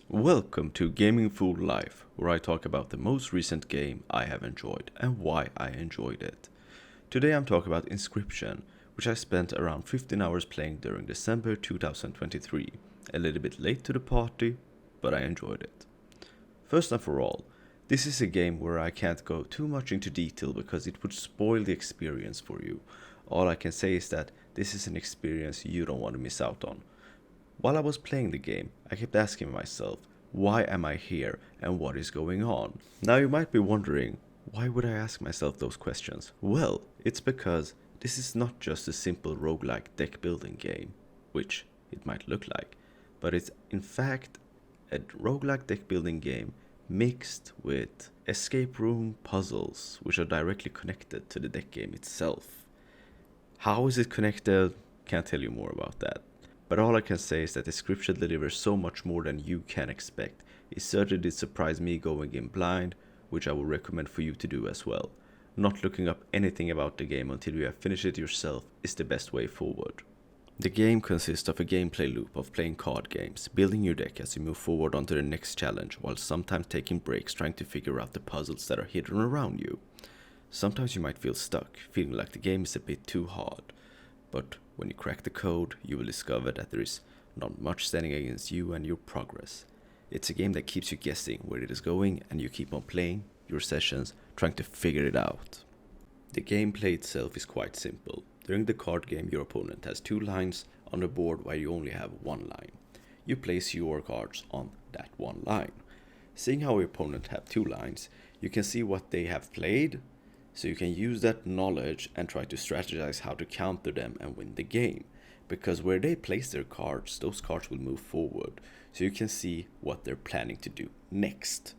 Welcome to Gaming Fool Life, where I talk about the most recent game I have enjoyed and why I enjoyed it. Today I'm talking about Inscryption, which I spent around 15 hours playing during December 2023. A little bit late to the party, but I enjoyed it. First and for all, this is a game where I can't go too much into detail because it would spoil the experience for you. All I can say is that this is an experience you don't want to miss out on. While I was playing the game, I kept asking myself, why am I here and what is going on? Now you might be wondering, why would I ask myself those questions? Well, it's because this is not just a simple roguelike deck building game, which it might look like, but it's in fact a roguelike deck building game mixed with escape room puzzles, which are directly connected to the deck game itself. How is it connected? Can't tell you more about that. But all I can say is that Inscryption delivers so much more than you can expect. It certainly did surprise me going in blind, which I would recommend for you to do as well. Not looking up anything about the game until you have finished it yourself is the best way forward. The game consists of a gameplay loop of playing card games, building your deck as you move forward onto the next challenge, while sometimes taking breaks trying to figure out the puzzles that are hidden around you. Sometimes you might feel stuck, feeling like the game is a bit too hard. But when you crack the code, you will discover that there is not much standing against you and your progress. It's a game that keeps you guessing where it is going, and you keep on playing your sessions trying to figure it out. The gameplay itself is quite simple. During the card game, your opponent has 2 lines on the board while you only have 1 line. You place your cards on that 1 line. Seeing how your opponent have 2 lines, you can see what they have played, so you can use that knowledge and try to strategize how to counter them and win the game. Because where they place their cards, those cards will move forward, so you can see what they're planning to do next.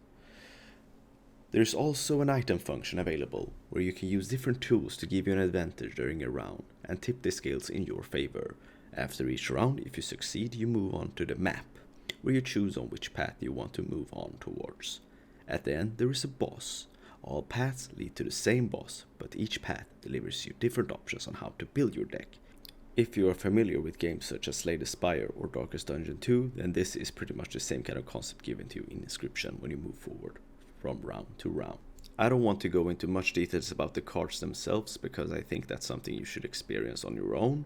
There's also an item function available, where you can use different tools to give you an advantage during a round, and tip the scales in your favor. After each round, if you succeed, you move on to the map, where you choose on which path you want to move on towards. At the end, there is a boss. All paths lead to the same boss, but each path delivers you different options on how to build your deck. If you are familiar with games such as Slay the Spire or Darkest Dungeon 2, then this is pretty much the same kind of concept given to you in Inscryption when you move forward from round to round. I don't want to go into much details about the cards themselves because I think that's something you should experience on your own,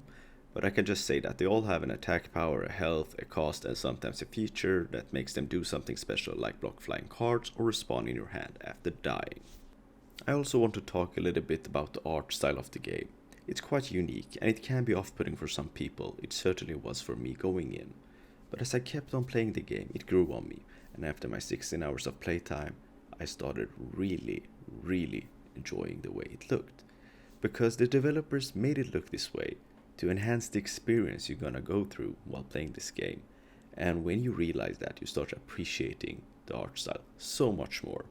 but I can just say that they all have an attack power, a health, a cost, and sometimes a feature that makes them do something special like block flying cards or respawn in your hand after dying. I also want to talk a little bit about the art style of the game. It's quite unique and it can be off-putting for some people. It certainly was for me going in. But as I kept on playing the game, it grew on me, and after my 16 hours of playtime, I started really enjoying the way it looked. Because the developers made it look this way to enhance the experience you're gonna go through while playing this game. And when you realize that, you start appreciating the art style so much more.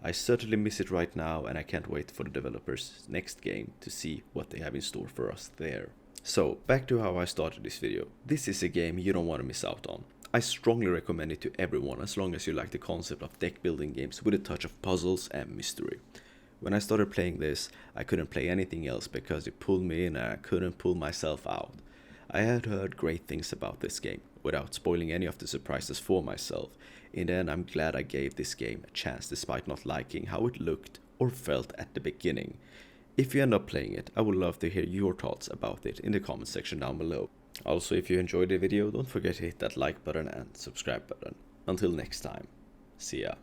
I certainly miss it right now, and I can't wait for the developers' next game to see what they have in store for us there. So, back to how I started this video. This is a game you don't want to miss out on. I strongly recommend it to everyone as long as you like the concept of deck building games with a touch of puzzles and mystery. When I started playing this, I couldn't play anything else because it pulled me in and I couldn't pull myself out. I had heard great things about this game, without spoiling any of the surprises for myself. In the end, I'm glad I gave this game a chance despite not liking how it looked or felt at the beginning. If you end up playing it, I would love to hear your thoughts about it in the comment section down below. Also, if you enjoyed the video, don't forget to hit that like button and subscribe button. Until next time, see ya.